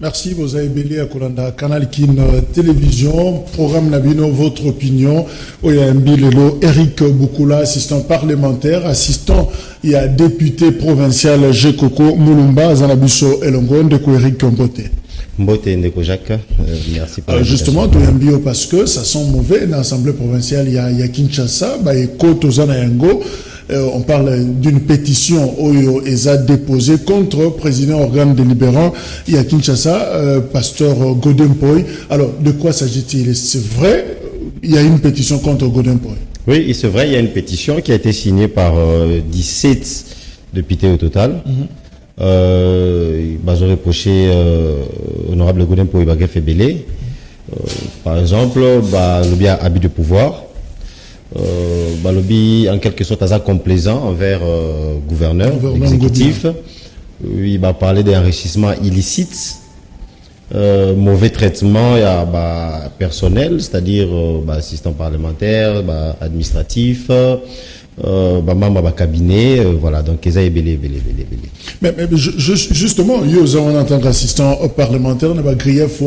Merci, vous avez belé à Kolanda, Canal Kin Télévision, programme Nabino, votre opinion. Oyambilo, Eric Boukoula, assistant parlementaire, assistant, il y a député provincial Jekoko Moulumba, Zanabuso Elongo, Ndeko Eric Mbote. Mbote Ndeko Jacques, merci pour justement, Toyambio, parce que ça sent mauvais, dans l'Assemblée provinciale, il y a Kinshasa, et Koto Zanayango. On parle d'une pétition où ESA déposée contre le président organe délibérant, il y a Kinshasa, pasteur Godempoy. Alors, de quoi s'agit-il? C'est vrai, il y a une pétition contre Godempoy. Oui, c'est vrai, il y a une pétition qui a été signée par 17 députés au total. Ils ont reproché honorable Godempoy Bagef et Belé. Par exemple, le bien abus de pouvoir. Balobi en quelque sorte assez complaisant envers gouverneur exécutif. Il va parler d'enrichissement illicite, mauvais traitement personnel, c'est-à-dire assistant parlementaire, administratif, membre cabinet, voilà, donc ils ont belé. Mais justement, on entend assistant parlementaire, on a grief,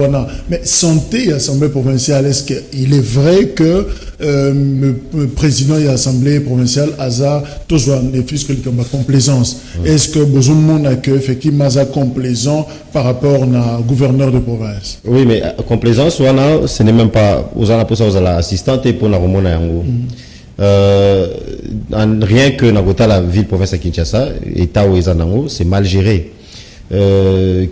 mais santé et assemblée provinciale, est-ce qu'il est vrai que le président de l'Assemblée provinciale a toujours des fiscaux comme complaisance? Est-ce que besoin a que effectivement a complaisant par rapport au gouverneur de province? Oui, mais complaisance, ce n'est même pas aux assistante pour la remona yango. Rien que dans la ville province de Kinshasa, État où c'est mal géré.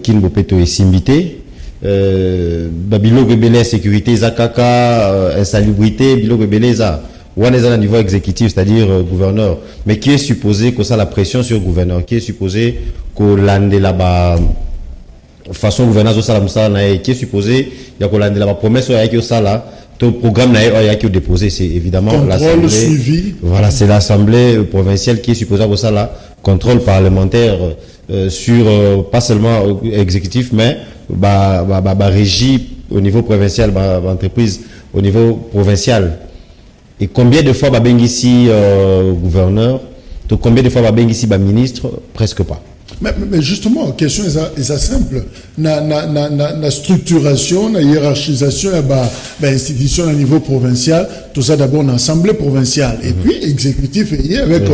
Kinbopeto est simbité. Bilo Gebele sécurité zakaka insalubrité bilo Gebele za on est à un niveau exécutif, c'est-à-dire gouverneur, mais qui est supposé que ça la pression sur le gouverneur, qui est supposé que l'ande là-bas façon gouvernance au salam qui est supposé il y a que l'ande là-bas promesse avec au sala ton programme n'a qui déposé, c'est évidemment l'Assemblée. Suivi. Voilà, c'est l'Assemblée provinciale qui est supposée avoir ça là, contrôle parlementaire sur pas seulement exécutif, mais régie au niveau provincial, entreprise au niveau provincial. Et combien de fois ici gouverneur, combien de fois ici ministre, presque pas. Mais justement, question est simple. La structuration, la hiérarchisation, l'institution à niveau provincial, tout ça d'abord dans l'Assemblée provinciale. Et puis, exécutif avec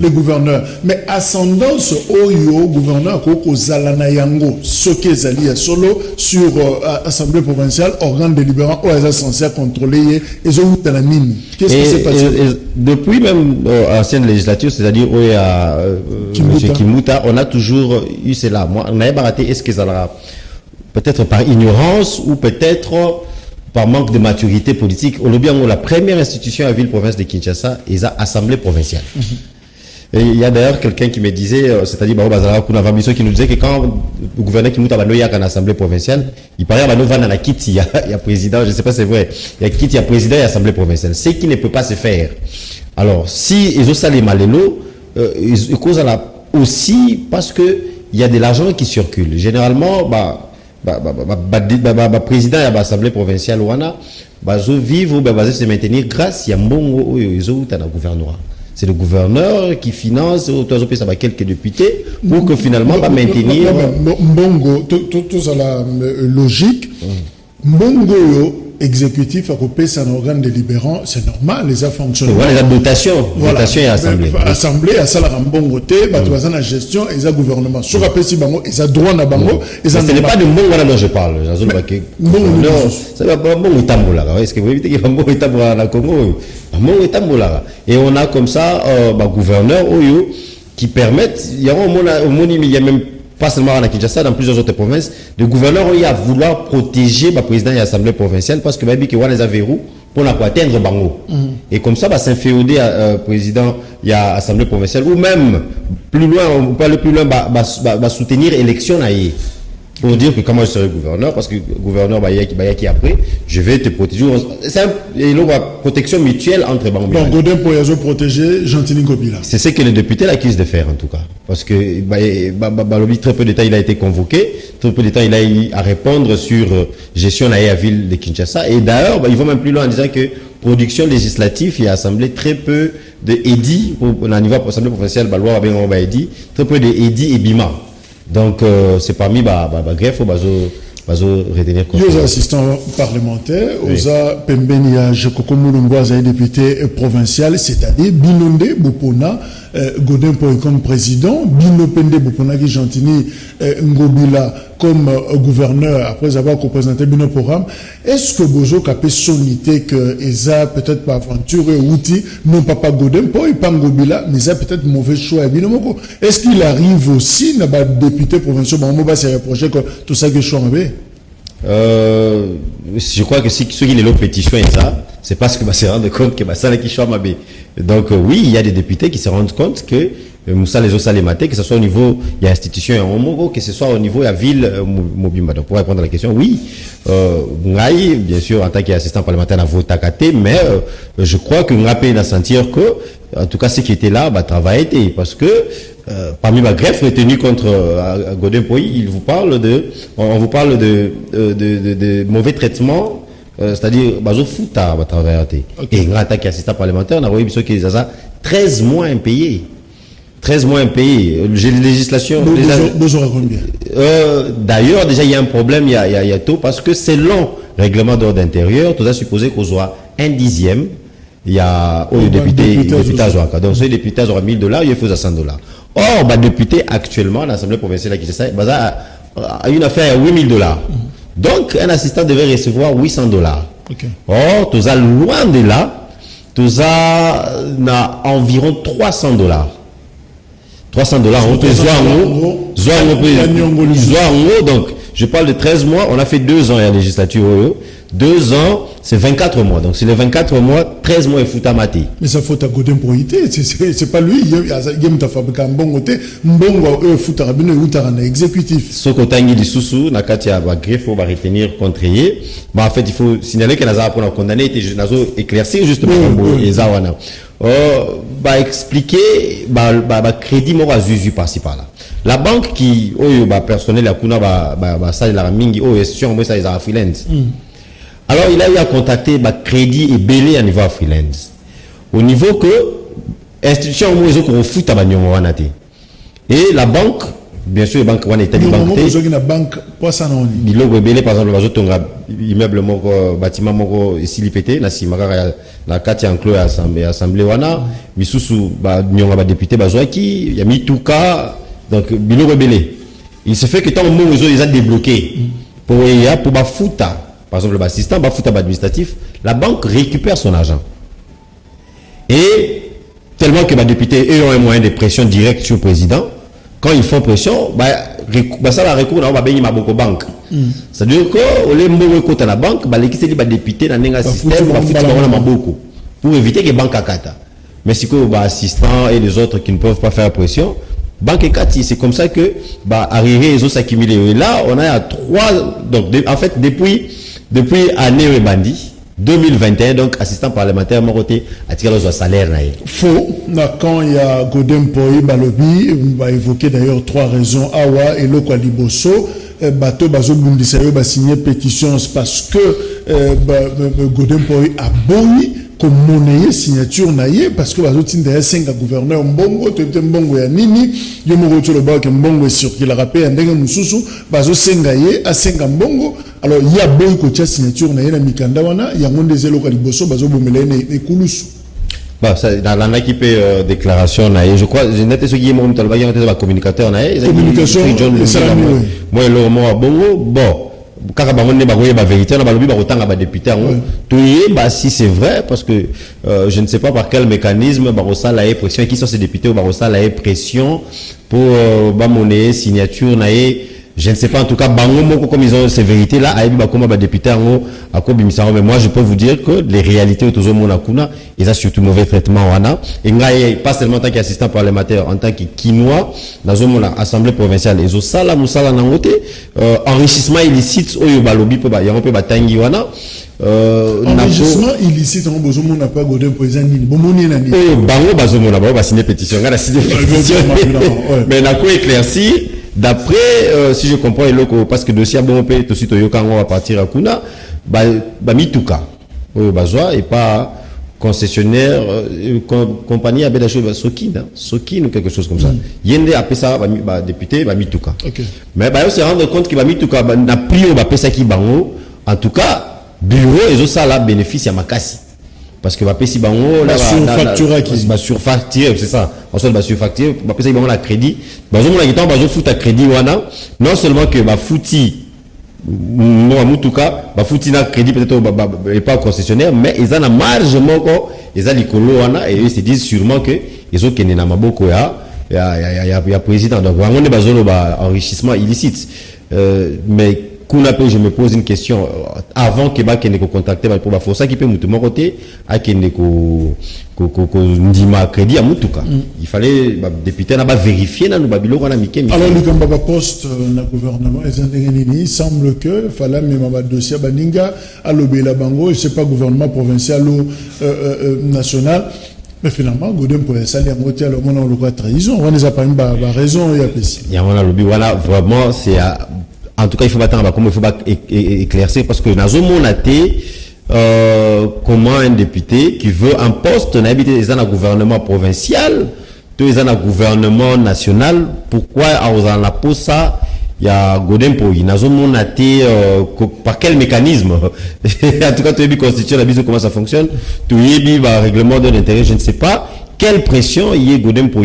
le gouverneur. Mais ascendance au gouverneur, au Zalanayango, ce qui est allié solo sur l'Assemblée provinciale, organe délibérant, où est censé contrôler les autres dans la mine. Qu'est-ce qui s'est passé? Depuis même ancienne législature, c'est-à-dire où il y a M. Kimouta, on a toujours eu cela. Moi, on n'avait pas raté. Est-ce que ça sera peut-être par ignorance ou peut-être par manque de maturité politique? On a bien la première institution à ville-province de Kinshasa est l'Assemblée provinciale. Et il y a d'ailleurs quelqu'un qui me disait, c'est-à-dire qui nous disait que quand le gouverneur Kimouta a une assemblée provinciale, il paraît qu'il y a un kit, il y a président, je ne sais pas si c'est vrai, il y a kit, il y a président et assemblée provinciale. Ce qui ne peut pas se faire. Alors, si ils ont ça les malélos, ils causent aussi parce que il y a de l'argent qui circule. Généralement, président de l'Assemblée provinciale ouana, vivre ou se maintenir grâce à mbongo ils ont dans le gouvernorat. C'est le gouverneur qui finance quelques députés pour que finalement maintenir. Mbongo, tout ça la logique. Mbongo exécutif à couper un organe délibérant, c'est normal, les a fonctionné. Voilà, les dotations, dotation et assemblée. Assemblée, à ça, la rambongo, la gestion, et la gouvernement. Sur la PC, ils ont droit à bango, ce n'est pas de mbongo dont je parle. Non, ça va pas mbongo tambola. Est-ce que vous évitez qu'il y ait mbongo tambola dans le Congo? Mbongo tambola. Et on a comme ça, gouverneur, qui permettent, il y a au monde, il y a même pas seulement à Kinshasa, dans plusieurs autres provinces, le gouverneur a vouloir protéger le président de l'Assemblée provinciale parce que il y a des verrous pour atteindre Bango. Et comme ça, s'inféoder à président de l'Assemblée provinciale ou même plus loin, on peut aller plus loin, soutenir l'élection pour dire que comment je serai gouverneur, parce que le gouverneur qui après, je vais te protéger. C'est une protection mutuelle entre Bango. Donc, Godin pour protéger Gentini Gobila. C'est ce que le député l'accuse de faire en tout cas. Parce que très peu de temps il a été convoqué, très peu de temps il a eu à répondre sur gestion de la ville de Kinshasa. Et d'ailleurs, ils vont même plus loin en disant que production législative, il y a assemblé très peu de EDI, au niveau de l'Assemblée provinciale, très peu de EDI et BIMA. Donc, c'est parmi greffe, bazo retenir aux assistants parlementaires, aux pembeni ya Jekoko Mulungwaza député provincial, c'est-à-dire Binonde Bopona Godin Poi comme président, Bino Pende Bopona qui Gentini Ngobila comme gouverneur après avoir représenté Bino programme. Est-ce que Bozo Kapé sonité que Eza peut-être pas aventuré outil non pas Godin Poi pas Ngobila mais ça peut-être mauvais choix Bino Moko. Est-ce qu'il arrive aussi na ba député provincial ba moba se reprocher que tout ça que choix je crois que si ceux qui les pétition et ça, c'est parce que se rendent compte que ça qui choix mabé. Donc oui, il y a des députés qui se rendent compte que Moussa les autres que ce soit au niveau il y a institution en Mogo, que ce soit au niveau de la ville Mobimba. Donc pour répondre à la question, oui, Ngaï, bien sûr en tant qu'assistant parlementaire à vote à côté, mais je crois que Ngapé n'a sentir que en tout cas ceux qui étaient là, travail été parce que parmi ma greffe retenue contre Godin Poi, on vous parle de mauvais traitement, c'est-à-dire bazo fouta va travailler. Et en tant qu'assistant parlementaire, on a vu que ça 13 mois impayés. 13 mois impayés. J'ai les législations. D'ailleurs, déjà, il y a un problème, il y a tout, parce que selon le règlement d'ordre intérieur, tout ça supposé qu'on soit un dixième. Il y a les députés à Zouaka. Donc, ces députés auront $1,000, il faut $100. Or, député actuellement, l'Assemblée provinciale qui c'est ça, a une affaire à $8,000. Donc, un assistant devait recevoir $800. Okay. Or, tout ça, loin de là, tout ça, a environ $300. $300, on peut donc, je parle de 13 mois, on a fait 2 ans à la législature, 2 ans, c'est 24 mois. Donc, c'est les 24 mois, 13 mois et foutamati. Mais ça faut à Godin pour c'est pas lui, il y a un fabriqué un bon côté, mbongo foutarabino ou tarana exécutif. Ce côté du sous na katia ba greffe va retenir contre yé. En fait, il faut signaler que Nazar pour la condamner était éclaircir justement les zawana. Expliquer crédit mort à Zuzu par-ci par-là. La banque qui personnel la kuna ça la mingi gestion moi ça les a freelance. Alors il a eu à contacter crédit et belé à niveau freelance. Au niveau que institution moi ils ont fout à banyo wanate. Et la banque bien sûr banque wana est la banque pas ça non. Il logo belé par exemple bazo tonga immeuble moko bâtiment moko ici pété na simaka na kati enclos assemblée wana misusu nyonga ba député bazwaki ya mituka donc biloko belé. Il se fait que tant moment ils ont débloqué pour bafuta par exemple l'assistant bafuta administratif, la banque récupère son argent. Et tellement que les députés eux ont un moyen de pression directe sur le président, quand ils font pression, ça va recours dans la banque. C'est-à-dire que les mots côté la banque, les députés dans un système pour éviter que les banques akata. Mais si les assistants et les autres qui ne peuvent pas faire pression, banque kati, c'est comme ça que arriver ils ont s'accumuler. Et là, on a 3 donc en fait depuis année bandit 2021, donc assistant parlementaire Moroté a tiré le salaire. Faux, quand il y a Godin Poi Balobi, on va évoquer d'ailleurs 3 raisons. Awa et Loko Liboso, Bato Bazo Bundisayo va signer pétition parce que Godin Poi a boui comme monnaie signature naïe parce que Bazo Tinde 5 gouverneur Mbongo, tu es Mbongo ya Nini, Yomo le bas que Mbongo est sur qui l'a rappelé un dingue Moussou, Bazo Sengaye à 5 Mbongo. Alors il y a boui que signature naïe na Mikanda wana, il y a un des Loko Liboso, Bazo Bomele et Kouloussou. Dans l'équipe déclaration, je crois, je n'ai pas ce qui est mon communicateur, communication, moi, le mot à Bongo, bon, quand on est la vérité, on a le autant à député, si c'est vrai, parce que je ne sais pas par quel mécanisme, Barossa la pression, qui sont ces députés, Barossa la pression pour monnaie, signature, je ne sais pas, en tout cas, comme ils ont ces vérités-là, comme député, mais moi, je peux vous dire que les réalités autour de mon akuna, ils ont surtout mauvais traitement, et pas seulement en tant qu'assistant parlementaire, en tant que quinois, dans une assemblée provinciale, ils ont ça, là, moussala, enrichissement illicite, enrichissement illicite, on n'a pas Godin Poi Nini, mais n'a pas éclairci. D'après, si je comprends, parce que le dossier bon peut tout on va partir à Kuna, mituka, et pas concessionnaire, compagnie à Bédacho, Sokin ou quelque chose comme ça. Yende a ça, député, Mituka. Mais il se rendre compte que Mituka n'a pris au ça qui bango. En tout cas, bureau et ça là bénéfice à Makassi. Parce que si bango la surfacture qui surfacture, c'est ça. En soit surfacture, ça bango la crédit. Bazo mon agitant bazo fout à crédit wana. Non seulement que fouti non en tout cas fouti na crédit peut-être pas concessionnaire, mais ils en a largement quoi ils ont l'écolo wana et ils se disent sûrement que ils ont kené na maboko ya président. Donc on est basé enrichissement illicite. Mais je me pose une question avant que ne contacte pour faire ça qui peut mutu mon côté à que ne ndima crédit à mutuka. Il fallait député n'a pas vérifier na babilo kana mike. Alors le kamba poste na gouvernement il semble que fallait même un dossier baninga à l'obéla bango et c'est pas gouvernement provincial ou national. Mais finalement, Godem pour ça, les moitiés alors on a le droit de trahison. On les a pas une raison il y a plus. Il y a on a lobby voilà vraiment c'est en tout cas il faut attendre comment il faut éclaircir parce que dans un monde comment un député qui veut un poste n'habite dans un gouvernement provincial, tous dans un gouvernement national, pourquoi à la poste ça il y a Godem pour il dans un monde par quel mécanisme en tout cas tu as vu constitution la bise comment ça fonctionne, tu as règlement de l'intérêt, je ne sais pas quelle pression il y a Godem pour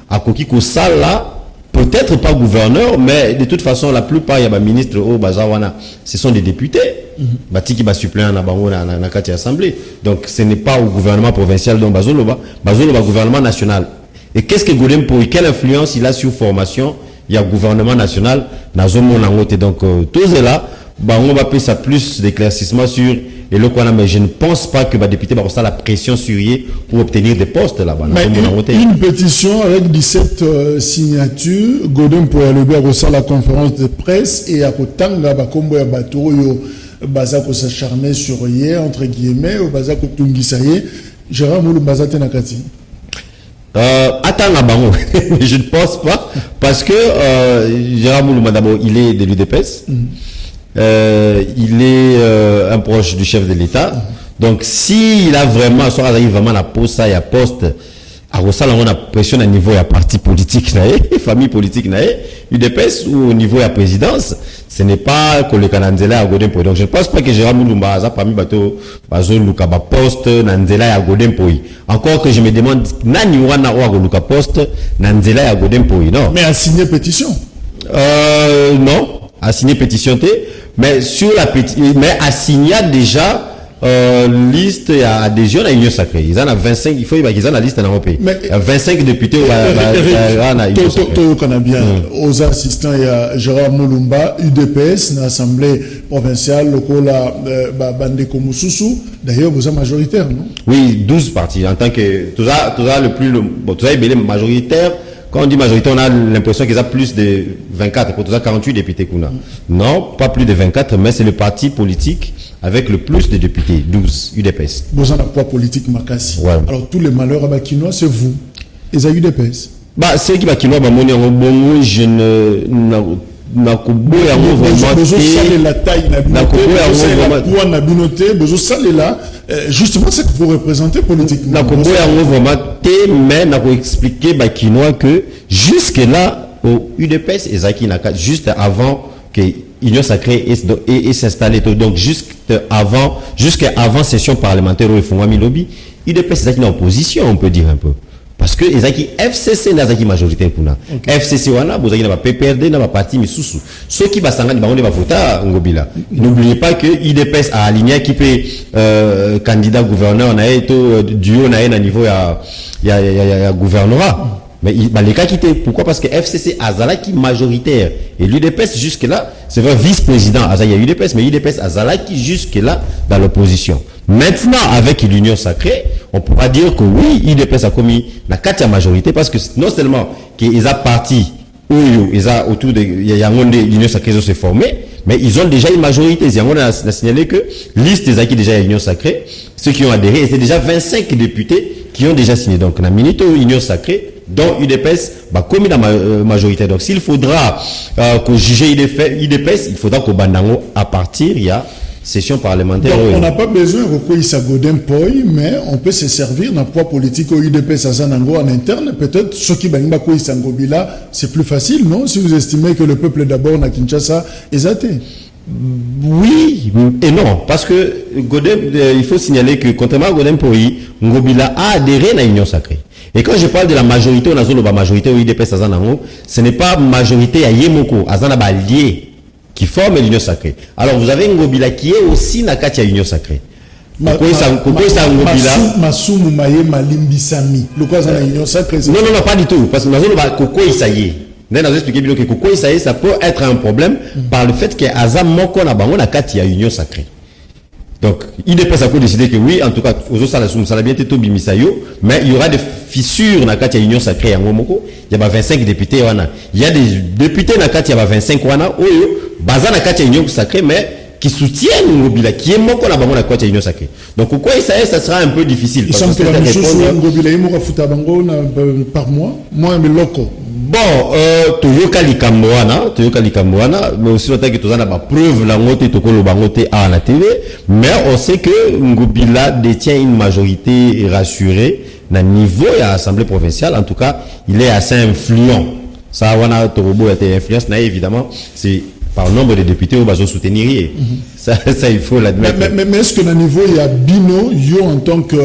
à coquille que ça là. Peut-être pas gouverneur, mais de toute façon, la plupart, il y a des ministres au Bazawana, ce sont des députés. Bati qui va suppléer en Abango dans la Assemblée. Donc, ce n'est pas au gouvernement provincial dont Bazoloba gouvernement national. Et qu'est-ce que Godem pour quelle influence il a sur formation? Il y a gouvernement national, dans un monde en haute. Donc, tout cela, on va payer ça plus d'éclaircissement sur et le quoi mais je ne pense pas que les députés vont la pression sur eux pour obtenir des postes là-bas. Une pétition avec 17 signatures, Godem pour aller à la conférence de presse et à Kotanga, Bakombo et Batoyo, Bazako s'acharner sur hier, entre guillemets, au Bazako Tungisaye, Gérard Moulou Bazate Nakati. Attends là-bas, je ne pense pas, parce que Gérard Moulou d'abord, il est de l'UDPS. Il est un proche du chef de l'État. Donc, s'il a vraiment, soit vraiment la poste, il y a poste, à Rossal, on a pression à niveau de la parti politique, famille politique, UDPS ou au niveau de la présidence, ce n'est pas que le Kananzela a Godem Poy. Donc, je ne pense pas que Gérard Moulumba a parmi bateau, Bazo Lukaba poste, Nanzela a Godem Poy. Encore que je me demande, Nani Wana Oa Luka poste, Nanzela a Godem Poy, non. Mais a signé pétition? Non. A signé pétition, mais sur la pétition, mais a signé déjà liste à adhésion à l'Union sacrée. Ils en ont 25, il faut qu'ils en la liste dans le pays. Il y a 25 députés au Canadien, aux assistants, il y a Gérard Moulumba, UDPS, dans l'Assemblée provinciale, le Kola Bandeko Moussousou. D'ailleurs, vous êtes majoritaire, non? Oui, 12 partis. En tant que, tout ça le plus, bon, tout ça est majoritaire. Quand on dit majorité, on a l'impression qu'ils ont plus de 24, pour tout ça 48 députés qu'on a. Non, pas plus de 24, mais c'est le parti politique avec le plus de députés, 12, UDPS. Vous en avez quoi politique, Makassi? Ouais. Alors, tous les malheurs à Bakinois, c'est vous. Ils ont UDPS. C'est qui Bakinois, je ne... Justement, c'est que vous représentez politiquement. Mais n'a expliqué que jusque là au UDPS juste avant que l'Union sacrée est s'installée, donc jusqu'à avant session parlementaire où ils font un lobby, UDPS est en opposition, on peut dire un peu. Parce que les FCC n'a pas majorité pour nous. FCC wana vous avez pas PPRD n'a pas parti mais sous ceux qui va s'engager on va voter ngobila. N'oubliez pas que IDPS a aligné qui peut candidat gouverneur na eto duo na niveau ya gouvernorat. Mais les cas quittés. Pourquoi? Parce que FCC Azalaki majoritaire. Et l'UDPS jusque-là, c'est vrai vice-président. Il y a UDPS, mais UDPS Azalaki jusque-là dans l'opposition. Maintenant, avec l'Union sacrée, on pourra dire que oui, l'UDPS a commis la 4e majorité parce que non seulement qu'ils ont parti où ils ont autour de l'Union sacrée se formé, mais ils ont déjà une majorité. On a signalé que liste des acquis déjà l'Union sacrée, ceux qui ont adhéré, c'est déjà 25 députés qui ont déjà signé. Donc, la minute Union sacrée, dont UDPS commis la majorité. Donc, s'il faudra que juger UDPS, il faudra que Bandango à partir, il y a session parlementaire. Donc, on n'a pas besoin de recourir à Godin Poi, mais on peut se servir d'un poids politique au UDPS en interne. Peut-être ceux qui bangent Bakoui Sangobila, c'est plus facile, non? Si vous estimez que le peuple d'abord à Kinshasa est athée. Oui et non, parce que Godin, il faut signaler que contrairement à Godin Poi, Ngobila a adhéré à l'Union sacrée. Et quand je parle de la majorité, on a la majorité au UDPS Azanango, ce n'est pas majorité à Yemoko, Azana allié qui forme l'Union sacrée. Alors vous avez Ngobila qui est aussi Nakatia Union sacrée. Masumu Maye Malimbisami. Le quoi ça Union sacrée? Non, pas du tout. Parce que Nazolo Koko Isaye. Nous avons expliqué que Koko Isaye, ça peut être un problème par le fait que Azam Moko Nabango Nakatia Union sacrée. Donc, IDPS a décidé que oui, en tout cas, aux autres, ça a bien été Tobi Misayo, mais il y aura des fissures dans la Union sacrée en Momoko. Il y a 25 députés. Il y a des députés dans la 25 basés dans la Union sacrée, mais qui soutiennent Ngobila, qui est Moko dans la Union sacrée. Donc, pourquoi ça sera un peu difficile? Ils sont que la chose sur Ngobila, il mourra Futabango par mois, moi, mais loco. Bon, Toyoka Likamwana, mais aussi longtemps que tu as la preuve la montée Tokolo Bangote à la TV, mais on sait que Ngobila détient une majorité rassurée dans le niveau de l'Assemblée provinciale. En tout cas, il est assez influent. Ça, Wana Torobo a été influence, évidemment, c'est par le nombre de députés au bateau soutenir. Ça, il faut l'admettre. Mais est-ce que dans le niveau, il y a Bino, yo en tant que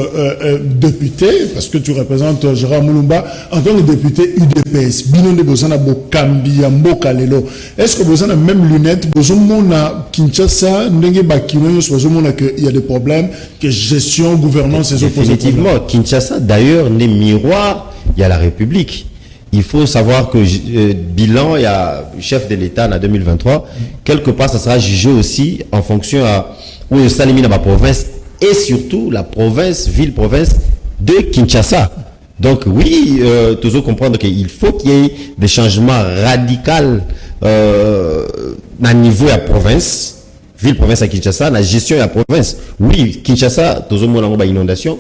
député, parce que tu représentes Gérard Moulumba, en tant que député UDPS, Bino de Bozana Bokambi, Mboka Lelo, est-ce que Bozana même lunettes, Bozomona Kinshasa, Ndenge Bakino, Bozomona qu'il y a des problèmes, que gestion, gouvernance, et Définitivement, Kinshasa, d'ailleurs, n'est miroir, il y a la République. Il faut savoir que bilan, il y a chef de l'État en 2023. Quelque part, ça sera jugé aussi en fonction à où est salimé dans ma province et surtout la province, ville-province de Kinshasa. Donc oui, toujours comprendre qu'il faut qu'il y ait des changements radicaux à niveau de la province, ville-province à Kinshasa, la gestion de la province. Oui, Kinshasa, toujours mon inondation,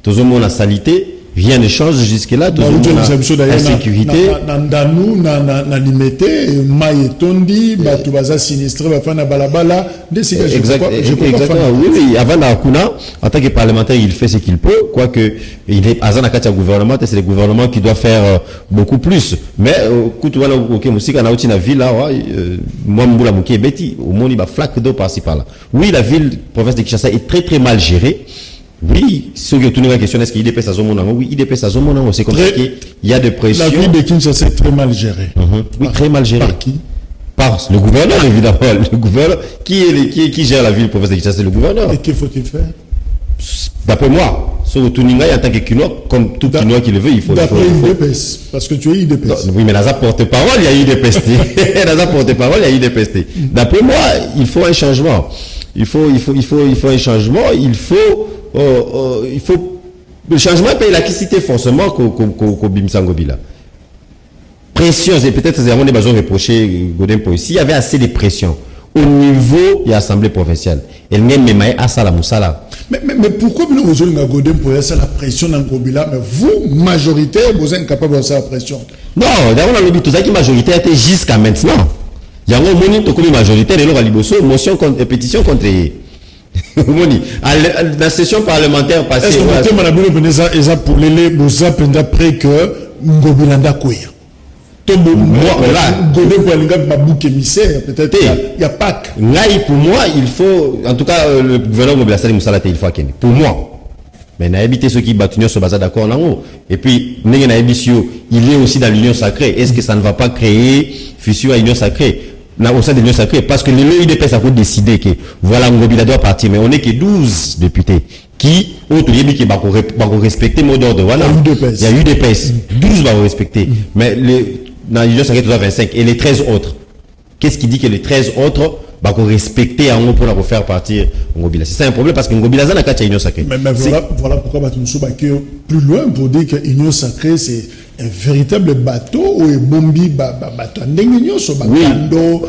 toujours mon salité. Rien ne change jusque-là. Tout la sécurité. Nandanou, Nanimete, Maïetondi, Batoubaza sinistré, Bafana Balabala. Exactement. Oui. Avant Nakuna, en tant que parlementaire, il fait ce qu'il peut. Quoique, il est à Zanakata gouvernement, c'est le gouvernement qui doit faire beaucoup plus. Mais, Koutouana, ok, Moussika, Naouti, la ville, là, moi, Mboula Mouké, Betty, au monde, il va flaque d'eau par-ci, par-là. Oui, la ville, province de Kinshasa est très, très mal gérée. Oui, ce que tu nous as questionné, est-ce qu'il IDPS à Zomonango? Oui, IDPS à Zomonango, c'est comme ça qu'il y a des pressions. La ville de Kinshasa est très mal gérée. Oui, très mal gérée. Par qui? Par le gouverneur, évidemment. Le gouverneur, qui gère la ville province de Kinshasa? C'est le gouverneur. Et qu'il faut-il faire? D'après moi, sur Tuninga, en tant que Kinois, comme tout Kinois qui le veut, il faut. D'après IDPS, parce que tu es IDPS. Oui, mais dans sa porte-parole, il y a IDPS. Dans sa porte-parole, il y a IDPS. D'après moi, il faut un changement. Il faut un changement. Il faut le changement paye l'acquisition forcément qu'au Bimsangobila. Pression, et peut-être c'est vraiment des besoins reprochés Godin Poi. S'il y avait assez de pression au niveau de l'Assemblée provinciale, elle n'est même pas à ça la moussala. Mais pourquoi vous avez Godin Poi ça la pression dans Gobila, mais vous, majoritaire, vous êtes incapable de faire la pression? Non, d'abord, on a tout ça qui majoritaire était jusqu'à maintenant. Il y a un moment où majoritaire et l'autre motion contre pétition contre dans la session parlementaire passée. Est-ce que vous avez pour les beaux après que Ngobilanda Kouya? Peut-être il y a Pâques. Pour moi, il faut, en tout cas, le gouverneur Ngobila Salim Moussalate, il faut qu'il pour moi. Mais n'a habité ceux qui battent sur base d'accord en haut. Et puis, il est aussi dans l'union sacrée. Est-ce que ça ne va pas créer fissure à l'union sacrée? Au sein de l'Union sacrée, parce que l'UDPS a décidé que voilà, Ngobila doit partir, mais on n'est que 12 députés qui ont respecté le mot d'ordre. Voilà. Il y a UDPS. 12 vont respecter. Mais dans l'Union sacrée, tu as 25. Et les 13 autres. Qu'est-ce qui dit que les 13 autres vont respecter en haut pour la refaire partir Ngobila? C'est ça un problème parce que Ngobila n'a qu'à l'Union sacrée. Mais voilà pourquoi Batumsou Bakio plus loin pour dire que l'Union sacrée, c'est un véritable bateau où est bombi bateau ndengigno so bakando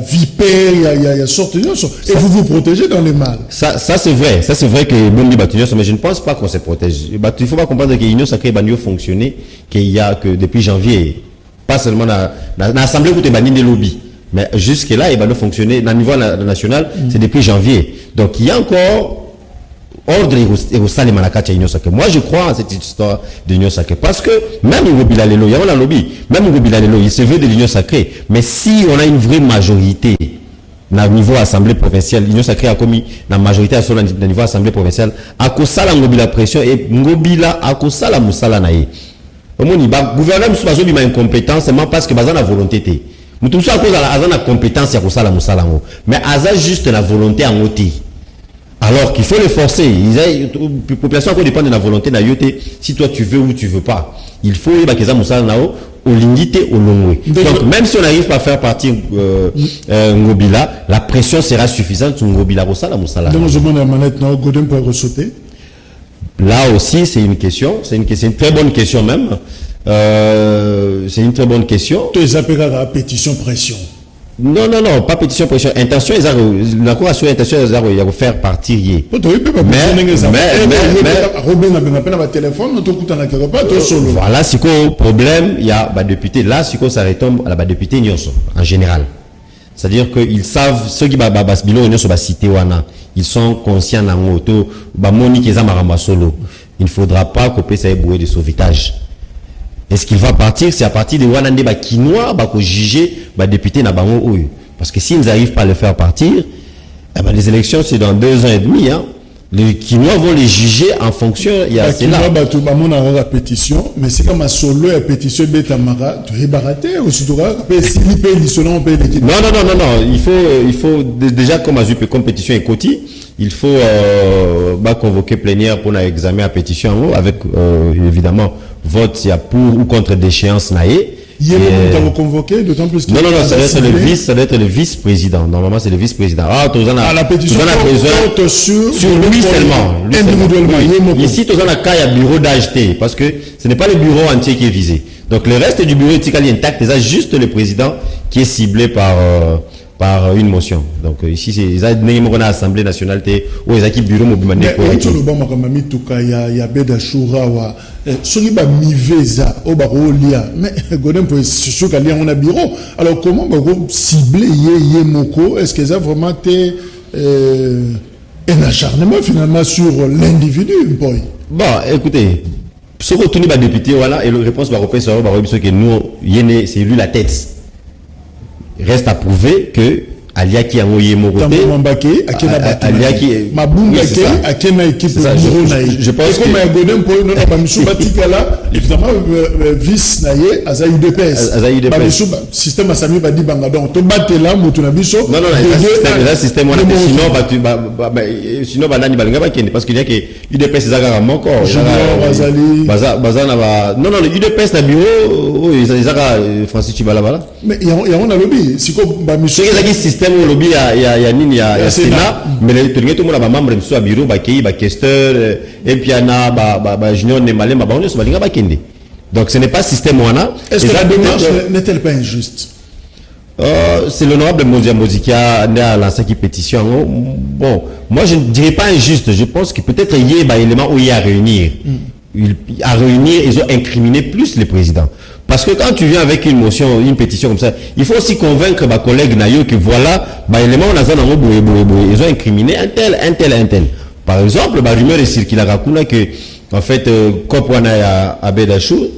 vipère il y a sorte de et vous vous protégez dans les mal. Ça c'est vrai que bombi bateau mais je ne pense pas qu'on se protège. Il faut pas comprendre que l'Union sacrée banio fonctionner qu'il y a que depuis janvier pas seulement dans l'assemblée où tu banni des lobbies Mais jusque-là, il va fonctionner, au niveau national, c'est depuis janvier. Donc, il y a encore ordre et au salle manakacha union sacrée. Moi, je crois en cette histoire de l'union sacrée. Parce que même Ngobila Lelo, il y a un lobby, même Ngobila Lelo, il se veut de l'union sacrée. Mais si on a une vraie majorité, au niveau assemblée provinciale, l'union sacrée a commis la majorité à son niveau assemblée provinciale, à cause de Ngobila pression et Ngobila à cause de la Moussala naïe. Au moins, le gouvernement a une incompétence, seulement parce que bazan a volonté. Nous tout ça à cause de la compétence à cause de la Moussala. Mais à juste la volonté en ôté. Alors qu'il faut les forcer. La population dépend de la volonté d'Ayote. Si toi tu veux ou tu veux pas, il faut que ça Moussala nao au limité au long. Donc même si on n'arrive pas à faire partir Ngobila, la pression sera suffisante sur Ngobila Moussala. Donc je demande à Manette nao Godin pour ressauter. Là aussi c'est une question, c'est une très bonne question même. C'est une très bonne question. Tu les appelles à pétition pression. Non, pas pétition, pression. Intention, la cour a sur intention, il y a faire partir. Voilà, c'est quoi le problème, il y a des députés. Là, c'est quoi ça retombe à la député en général. C'est-à-dire qu'ils savent, ceux qui ils sont conscients d'un auto, il ne faudra pas couper ça bouée de sauvetage. Est-ce qu'il va partir? C'est à partir de Wanande Bakinois qu'on juger député na bango oyo. Parce que s'ils n'arrivent pas à le faire partir, les élections c'est dans 2 ans et demi. Hein. Les Kinois vont les juger en fonction. Il y a c'est là. La pétition, mais c'est comme un solo la pétition Betamara, tu es baraté ou surtout non. Il faut déjà comme à compétition et côté, il faut convoquer plénière pour l'examen à pétition avec évidemment vote il y a pour ou contre déchéance naïe. Il est convoqué, d'autant plus que... Non, ça doit être le vice-président. Normalement, c'est le vice-président. La pétition sur lui seulement. Individuellement. Ici, tu as un cas, il y a bureau d'AHT, parce que ce n'est pas le bureau entier qui est visé. Donc, le reste du bureau est intact, c'est juste le président qui est ciblé par une motion. Donc ici c'est une assemblée nationale où les équipes bureau mobilisés pour il y a Bedashura wa soki ba miveza o ba rolia mais godem pour sûr qu'il y a un bureau. Alors comment ba cibler yé moko, est-ce que ça vraiment été un acharnement finalement sur l'individu boy? Bon écoutez, ce que tout les députés voilà et la réponse va repérer sur que nous yéné c'est lui la tête. Reste à prouver que Alia qui a envoyé mon côté, Alia qui je pense que évidemment vice naie aza UDPS système asami ba di banga donc to batela mutu na biso non le système on a sinon banani balinga ba kende parce qu'il y a que UDPS ezaka mon corps baza na ba non le UDPS na bureau ezaka Francis Chibala bala mais il y a on a lobby siko ba mission système au lobby il y a Sénat mais tout le monde a membre de ce bureau ba kei ba questeur et puis ana ba junior ne malema ba on se balinga ba kende. Donc ce n'est pas système wana. Est-ce que la démarche n'est-elle pas injuste? C'est l'honorable Mozi qui a lancé qui pétition. Bon, moi je ne dirais pas injuste. Je pense que peut-être il y a un élément où il y a à réunir. À réunir, ils ont incriminé plus les présidents. Parce que quand tu viens avec une motion, une pétition comme ça, il faut aussi convaincre ma collègue Nayo que voilà, l'élément on a ils ont incriminé un tel. Par exemple, la rumeur est circulée à que en fait, Kopwana à Bedachou,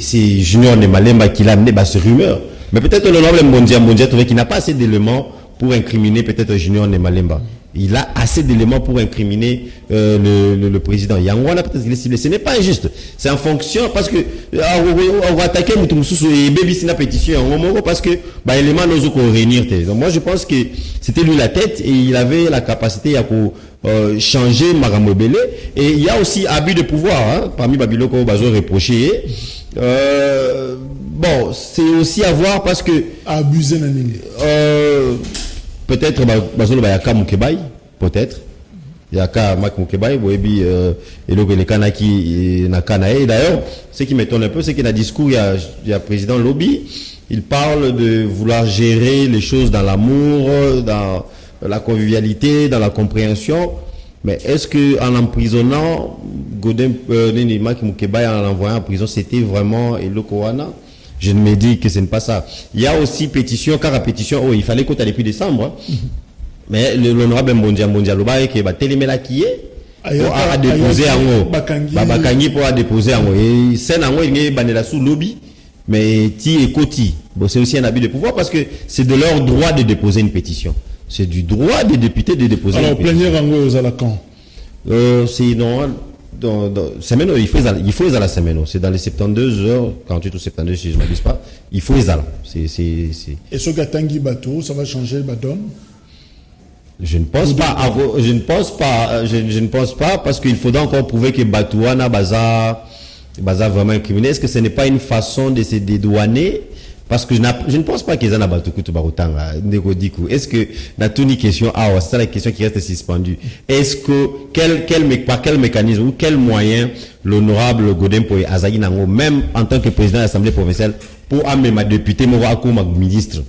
c'est Junior Nemalemba qui l'a amené cette rumeur. Mais peut-être l'honorable Mondia trouvé qu'il n'a pas assez d'éléments pour incriminer peut-être Junior Nemalemba. Il a assez d'éléments pour incriminer le président. Yangwana peut-être qu'il est ciblé. Ce n'est pas injuste. C'est en fonction parce que on va attaquer Moutoumousou et Baby Sina pétition parce que éléments nous ont réunir. Donc moi je pense que c'était lui la tête et il avait la capacité à changer Maramobele. Et il y a aussi abus de pouvoir parmi Babiloko Bazo reproché. Bon, c'est aussi à voir parce que abuser peut-être Bazolo Bayaka Moukebaï, peut-être. Yaka Mak Moukebaï, Boebi et le Kanaki Nakanae. D'ailleurs, ce qui m'étonne un peu, c'est qu'il y a un discours, il y a président Lobby, il parle de vouloir gérer les choses dans l'amour, dans la convivialité, dans la compréhension. Mais est-ce que en emprisonnant Godem Mak Moukebaï en l'envoyant en prison, c'était vraiment Eloko Wana? Je ne me dis que ce n'est pas ça. Il y a aussi pétition, car à pétition, il fallait qu'on depuis décembre. Hein. Mais l'honorable Mondial qui est téléméla qui est a déposé en haut. Bakangi pour a déposé en haut. Et c'est en haut, il est banné sous lobby. Mais ti et koti. Bon, c'est aussi un abus de pouvoir parce que c'est de leur droit de déposer une pétition. C'est du droit des députés de déposer une pétition. Alors, plénière en haut aux Alacans. C'est non. Semeno, il faut les à la Semeno. C'est dans les 72 heures, 48 ou 72, si je ne m'abuse pas. Il faut les à la. Et ce Gatangi bateau, ça va changer la donne? Je ne pense pas. Je ne pense pas parce qu'il faudra encore prouver que Batouana Baza vraiment criminel. Est-ce que ce n'est pas une façon de se dédouaner? Parce que je ne pense pas qu'ils en aient battu tout baroutang. Est-ce que la question c'est la question qui reste suspendue. Est-ce que par quel mécanisme ou quel moyen l'honorable Godin Poye Azagi Nango, même en tant que président de l'Assemblée provinciale, pour amener ma députée Mora comme ministre?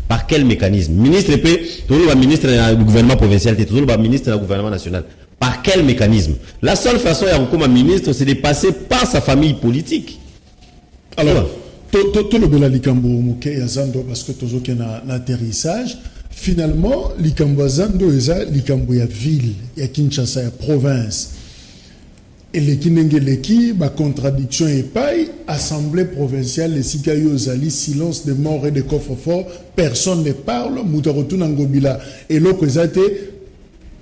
Par quel mécanisme? Ministre toujours le ministre du gouvernement provincial, toujours le ministre du gouvernement national. Par quel mécanisme? La seule façon comme un ministre, c'est de passer par sa famille politique. Alors, tout le bel likambo moké yazando parce que toujours qu'il y a un atterrissage. Finalement, likambo yazando eza likambo ya ville, ya Kinshasa, ya province. Et les kinengeleki, ba contradiction et paille, assemblée provinciale, les sikayo zali, silence de mort et de coffre-fort, personne ne parle, mutarotu nangobila. Et l'autre ezate,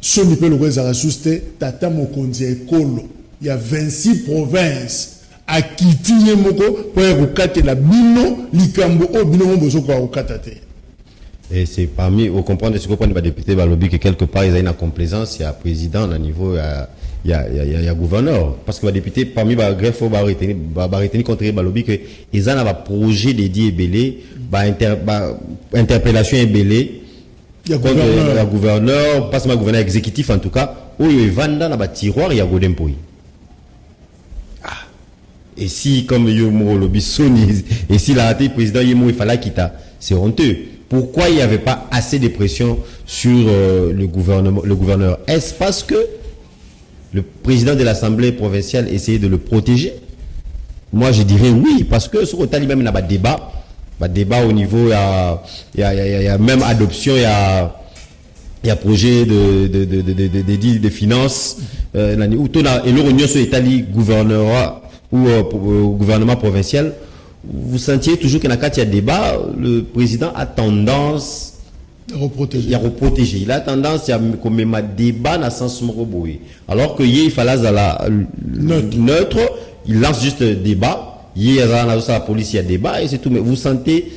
ce n'est pas le Rézarasuste, Tata Mokonzi Ekolo. Il y a 26 provinces. À Kitinye Moko, pour Rukate la Bino, Likambo, Bino Mozo, quoi, Rukatate. Et c'est parmi, au comprendre de ce que point de député Balobi, que quelque part, il y a une complaisance, il y a président, à niveau, il y a gouverneur. Parce que les députés, parmi les greffes, ils contre Balobi, que ils ont un projet dédié Belé, interpellation Belé, contre le gouverneur, pas seulement le gouverneur exécutif en tout cas, où il y a Vanda dans le tiroir, il y a Godin Poye. Et si, comme Yomo Lobby Sony, et si la président Yomo il fallait quitter, c'est honteux. Pourquoi il n'y avait pas assez de pression sur le gouverneur? Est-ce parce que le président de l'Assemblée provinciale essayait de le protéger? Moi, je dirais oui, parce que sur le talibé, il y a un débat au niveau, il y a même adoption, il y a projet de finances, et le réunion sur l'Italie gouverneur ou au gouvernement provincial, vous sentiez toujours qu'il y a débat, le président a tendance à reprotéger. Il a tendance à comme un débat dans le sens moroboui. Alors que il fallait la neutre, il lance juste le débat. Hier, la police, il y a débat et c'est tout. Mais vous sentez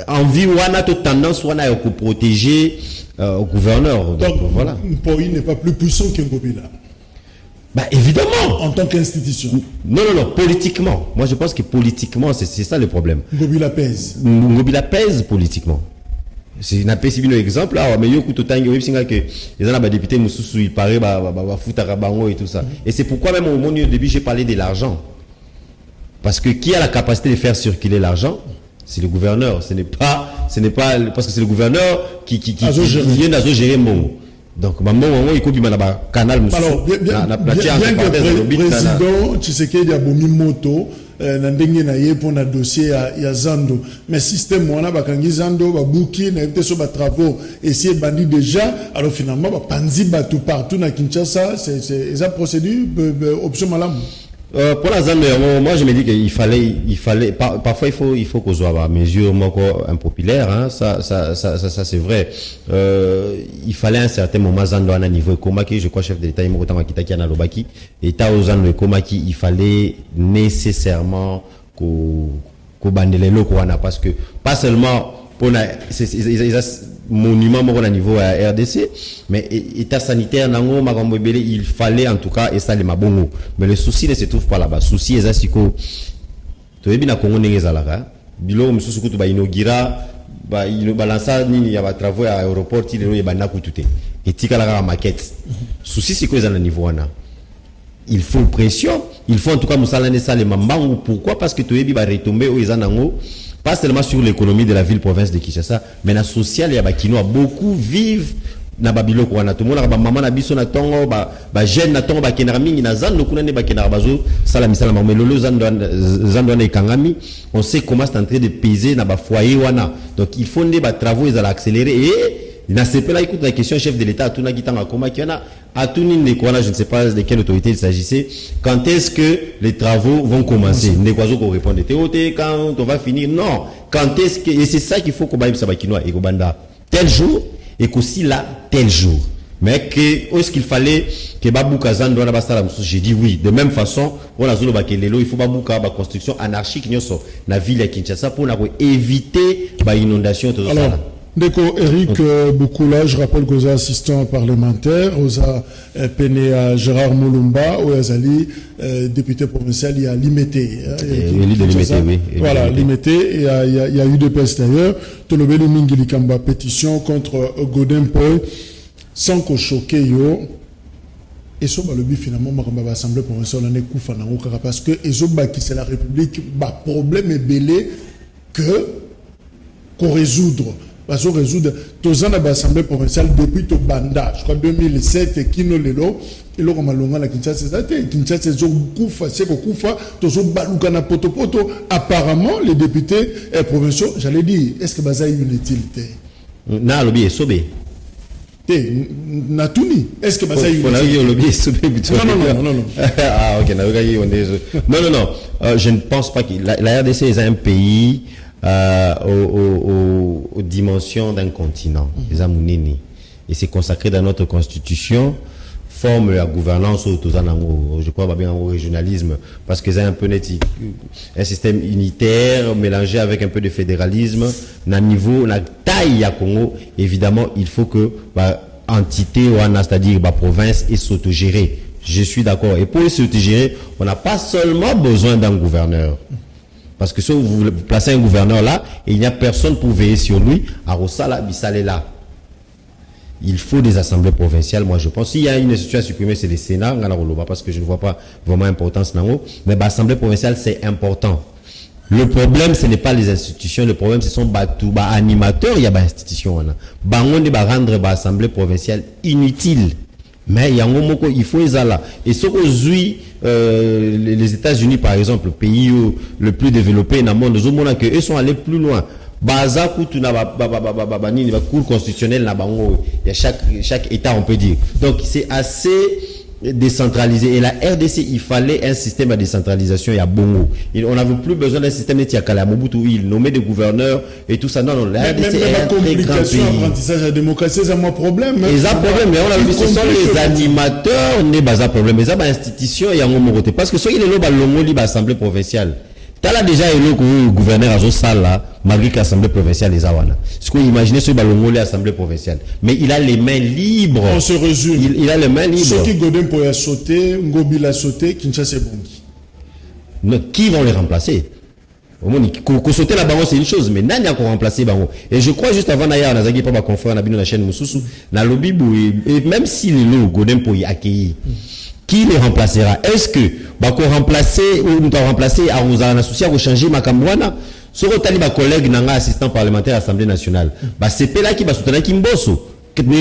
envie ou on a tendance ou on a protéger au gouverneur. Donc voilà. Poyi n'est pas plus puissant qu'un Ngobila. Bah évidemment. En tant qu'institution. Non, politiquement. Moi je pense que politiquement, c'est ça le problème. Ngobila pèse. Ngobila pèse politiquement. C'est un peu un exemple là, mais yo kuto tangi web singa que les gens député Moussou il paraît foutara bango et tout ça. Et c'est pourquoi même au début j'ai parlé de l'argent. Parce que qui a la capacité de faire circuler l'argent? C'est le gouverneur. Ce n'est pas parce que c'est le gouverneur qui vient à gérer mon. Donc, maman, il coupe le canal. Alors, bien que le président Tshisekedi a bomi moto, n'andenge na ye pour un dossier ya Zando. Mais système on a bakangi Zando, babuki, na été sur ba travaux, essayer bandi déjà. Alors finalement, panzi batou partout na Kinshasa, c'est ça procédure, option malam. Pour la Zambie, moi je me dis qu'il fallait, parfois il faut qu'on soit à mesure impopulaire, hein, ça c'est vrai. Il fallait à un certain moment Zando à un niveau Komaki, je crois chef de l'État, il m'a autant Kitaki à Nalobaki, État aux Zando Komaki, il fallait nécessairement qu'on bande les locaux, parce que pas seulement pour monument au niveau à RDC, mais état sanitaire nango magambobele, il fallait en tout cas et ça les mabongo. Mais le souci ne se trouve pas là-bas. Souci est asiko. To ebi na Congo ndenge zalaka. Bilo mususu kutu ba inaugura ba ino balança nini ya ba travaux à aéroport ti lelo yeba na kutute. Et tika la maquette. Souci c'est quoi na niveau wana. Il faut pression, il faut en tout cas musala ne sale mambango. Pourquoi? Parce que to ebi ba retomber au ezanango. Pas seulement sur l'économie de la ville-province de Kinshasa, mais la sociale, il y a beaucoup vivent na babilo ko na tumona ba mama na biso na tongo ba jeune na tongo ba kenara mingi na zando kuna ne ba kenara bazo sala misala ma melolo zando na ikangami. On sait comment c'est en train de peser na ba foyer wana. Donc il faut ne ba travaux ils allaient accélérer et na c'est là écoute la question chef de l'état tuna kitanga koma qui na atuni ne kona je ne sais pas de quelle autorité il s'agissait. Quand est-ce que les travaux vont commencer? Ne kwazo ko répondre TOT quand on va finir? Non. Quand est-ce que et c'est ça qu'il faut ko ba ibisa ba kinwa et ko banda tel jour et qu'aussi là, tel jour. Mais que, est-ce qu'il fallait que Babouka Zando na basala musu? J'ai dit oui. De même façon, on a zolo bakelelo, il faut Babouka ba construction anarchique nyoso na ville ya Kinshasa pour éviter ba inondation tout ça. Alors, Ndeko Eric Boukoula, je rappelle que vous êtes assistant parlementaire, vous êtes péné à Gérard Moulumba, ou Azali, député provincial, il y a Limité. Oui. Voilà, Limité, il y a UDPS d'ailleurs. Tolobeli Mingili Kamba, pétition contre Godin Paul, sans qu'on choque yo. Et ça, le but finalement, l'Assemblée provinciale, on est koufa parce que qui c'est la République, problème est belé qu'on résoudre. Parce qu'on résoudre, tous ans à l'Assemblée provinciale depuis le Banda, je crois 2007, Kino Lelo, et là, on a longué la Kinshasa, Kinshasa, c'est Koufa, tous ont balouka na poto. Apparemment, les députés provinciaux, j'allais dire, est-ce que ça a une utilité? Na, lobby est sobé. Natuni, est-ce que ça a une utilité? Non. Ah, ok, non, je ne pense pas que la RDC est un pays aux dimensions d'un continent, les Amounini. Et c'est consacré dans notre constitution, forme la gouvernance je crois bien au régionalisme, parce que c'est un peu un système unitaire mélangé avec un peu de fédéralisme. Na niveau, la taille à Congo, évidemment, il faut que entité c'est-à-dire province et s'autogérer. Je suis d'accord. Et pour s'autogérer, on n'a pas seulement besoin d'un gouverneur. Parce que si vous placez un gouverneur là, et il n'y a personne pour veiller sur lui, à Rosala, Bissale là. Il faut des assemblées provinciales, moi je pense. S'il y a une institution à supprimer, c'est les Sénats, parce que je ne vois pas vraiment l'importance dans l'eau. Mais l'assemblée provinciale, c'est important. Le problème, ce n'est pas les institutions, le problème, ce sont les animateurs, il y a des institutions. On va rendre l'assemblée provinciale inutile. Mais il y a un moment il faut les là. Et ce les États-Unis, par exemple, le pays le plus développé dans le monde, ils sont allés plus loin. Cour constitutionnelle, il y a chaque État, on peut dire. Donc, c'est assez décentralisé. Et la RDC, il fallait un système de décentralisation. Il y a Bongo. On n'avait plus besoin d'un système de Mobutu, il nommait des gouverneurs et tout ça. Non, la RDC est un très grand pays. Apprentissage de la démocratie, c'est un problème. Ils ont un problème, mais on a vu, ce sont les animateurs, n'est pas un problème. Mais ils ont une institution et un homme. Parce que ceux qui sont l'Assemblée provinciale. Tu as déjà le gouverneur à Zossal là, malgré que l'Assemblée provinciale est Zawana. Ce qu'on imagine sur l'Assemblée provinciale. Mais il a les mains libres. On se résume. Il a les mains libres. Ceux qui Godin pour sauter, Ngobi l'a sauté, Kinshasa est Bongi. Qui vont les remplacer? Au moins, sauter la bango c'est une chose, mais n'a encore remplacé bango. Et je crois juste avant d'ailleurs, on a zagi pas ma confrère, on a bien la chaîne Moussoussou, na lobby et même si les lots Godin pour y accueillir. Qui les remplacera? Est-ce que qu'on remplacer ou nous remplacer à vous en associer à changer ma cambouana? Ce que les collègues n'ont assistant parlementaire à l'Assemblée nationale, c'est là qui va soutenir Kimboso. Mais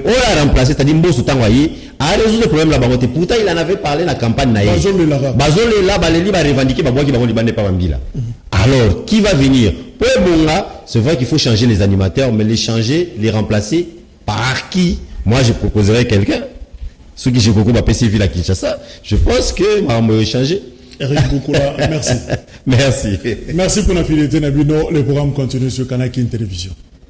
on l'a remplacé, c'est-à-dire Mbosso Tangoye, a résolu le problème là-bas. Pourtant, il en avait parlé dans la campagne. Bazol est là, Baléli va revendiquer, alors, qui va venir? C'est vrai qu'il faut changer les animateurs, mais les changer, les remplacer par qui? Moi, je proposerais quelqu'un. Ceux qui j'ai beaucoup PC Ville à Kinshasa, je pense que on va changer. Eric Boukoula, merci. Merci. Merci pour la fidélité, Nabino. Le programme continue sur Canal Kin Télévision.